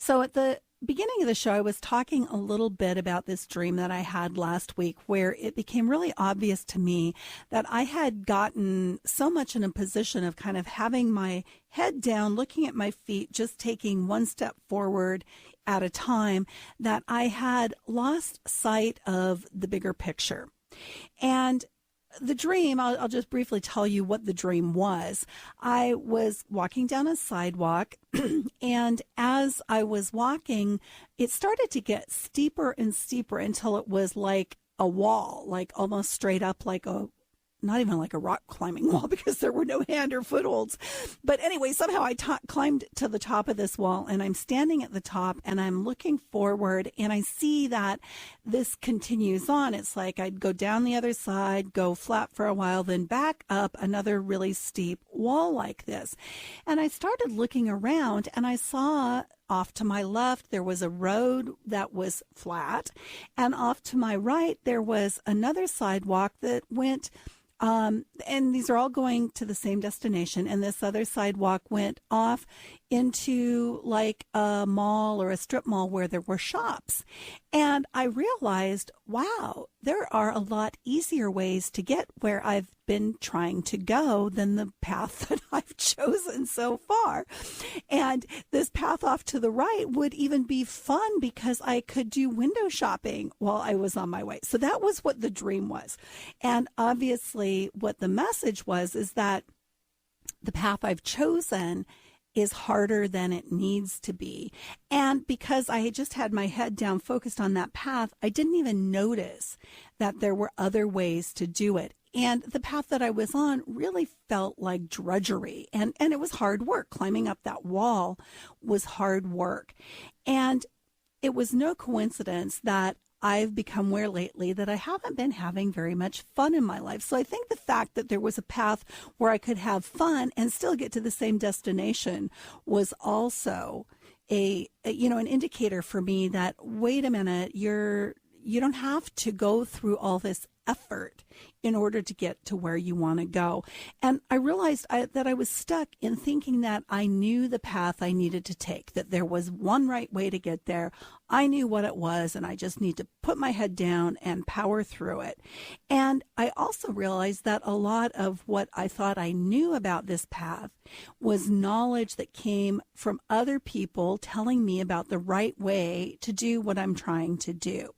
So at the beginning of the show, I was talking a little bit about this dream that I had last week where it became really obvious to me that I had gotten so much in a position of kind of having my head down, looking at my feet, just taking one step forward at a time, that I had lost sight of the bigger picture. And the dream, I'll just briefly tell you what the dream was. I was walking down a sidewalk, and as I was walking, it started to get steeper and steeper until it was like a wall, like almost straight up, like not even like a rock climbing wall because there were no hand or footholds. But anyway, somehow I climbed to the top of this wall, and I'm standing at the top and I'm looking forward, and I see that this continues on. It's like I'd go down the other side, go flat for a while, then back up another really steep wall like this. And I started looking around, and I saw off to my left, there was a road that was flat. And off to my right, there was another sidewalk that went and these are all going to the same destination. And this other sidewalk went off into like a mall or a strip mall where there were shops. And I realized, wow, there are a lot easier ways to get where I've been trying to go than the path that I've chosen so far. And this path off to the right would even be fun because I could do window shopping while I was on my way. So that was what the dream was. And obviously what the message was is that the path I've chosen is harder than it needs to be. And because I had just had my head down focused on that path, I didn't even notice that there were other ways to do it. And the path that I was on really felt like drudgery. And it was hard work. Climbing up that wall was hard work. And it was no coincidence that I've become aware lately that I haven't been having very much fun in my life. So I think the fact that there was a path where I could have fun and still get to the same destination was also an indicator for me that, wait a minute, you don't have to go through all this effort in order to get to where you want to go. And I realized that I was stuck in thinking that I knew the path I needed to take, that there was one right way to get there. I knew what it was, and I just need to put my head down and power through it. And I also realized that a lot of what I thought I knew about this path was knowledge that came from other people telling me about the right way to do what I'm trying to do.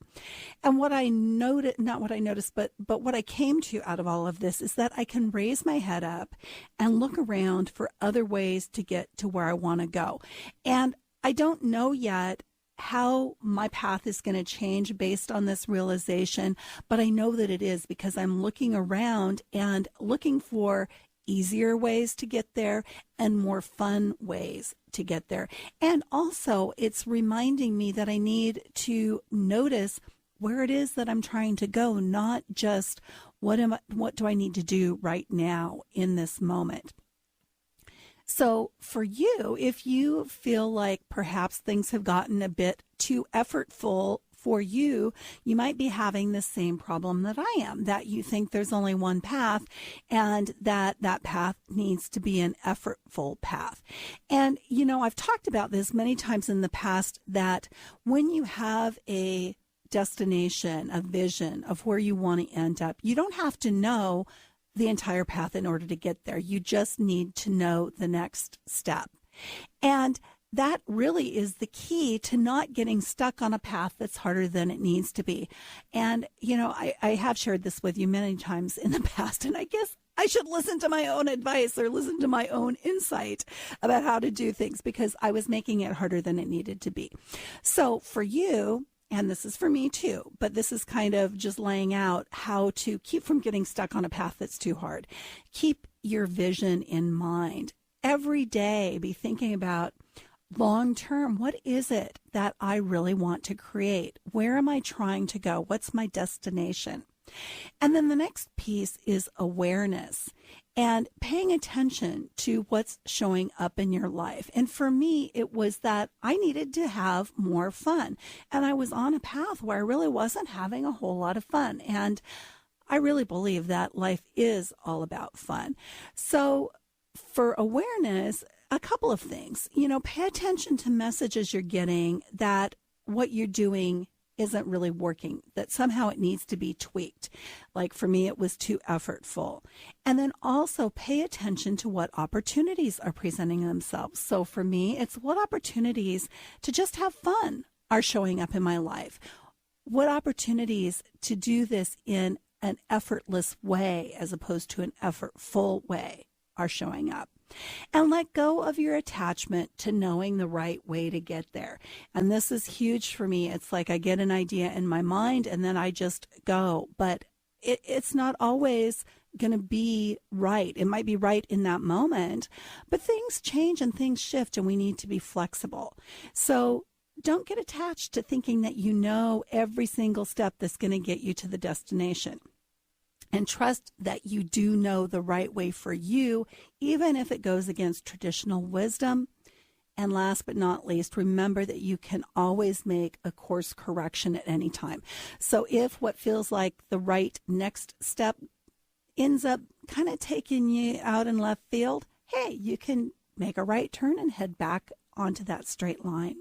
And what I noticed, not what I noticed, but what I came to out of all of this is that I can raise my head up and look around for other ways to get to where I want to go. And I don't know yet how my path is going to change based on this realization, but I know that it is because I'm looking around and looking for easier ways to get there and more fun ways to get there. And also it's reminding me that I need to notice where it is that I'm trying to go, not just what do I need to do right now in this moment. So for you, if you feel like perhaps things have gotten a bit too effortful for you, you might be having the same problem that I am, that you think there's only one path and that path needs to be an effortful path. And, I've talked about this many times in the past, that when you have a destination, a vision of where you want to end up, you don't have to know the entire path in order to get there. You just need to know the next step. And that really is the key to not getting stuck on a path that's harder than it needs to be. And, I have shared this with you many times in the past, and I guess I should listen to my own advice or listen to my own insight about how to do things because I was making it harder than it needed to be. So for you, and this is for me too, but this is kind of just laying out how to keep from getting stuck on a path that's too hard. Keep your vision in mind. Every day, be thinking about long term, what is it that I really want to create? Where am I trying to go? What's my destination? And then the next piece is awareness and paying attention to what's showing up in your life. And for me, it was that I needed to have more fun. And I was on a path where I really wasn't having a whole lot of fun. And I really believe that life is all about fun. So for awareness, a couple of things. Pay attention to messages you're getting that what you're doing isn't really working, that somehow it needs to be tweaked. Like for me, it was too effortful. And then also pay attention to what opportunities are presenting themselves. So for me, it's what opportunities to just have fun are showing up in my life. What opportunities to do this in an effortless way as opposed to an effortful way are showing up. And let go of your attachment to knowing the right way to get there. And this is huge for me. It's like I get an idea in my mind and then I just go. But it's not always going to be right. It might be right in that moment, but things change and things shift and we need to be flexible. So don't get attached to thinking that you know every single step that's going to get you to the destination. And trust that you do know the right way for you, even if it goes against traditional wisdom. And last but not least, remember that you can always make a course correction at any time. So if what feels like the right next step ends up kind of taking you out in left field, hey, you can make a right turn and head back onto that straight line.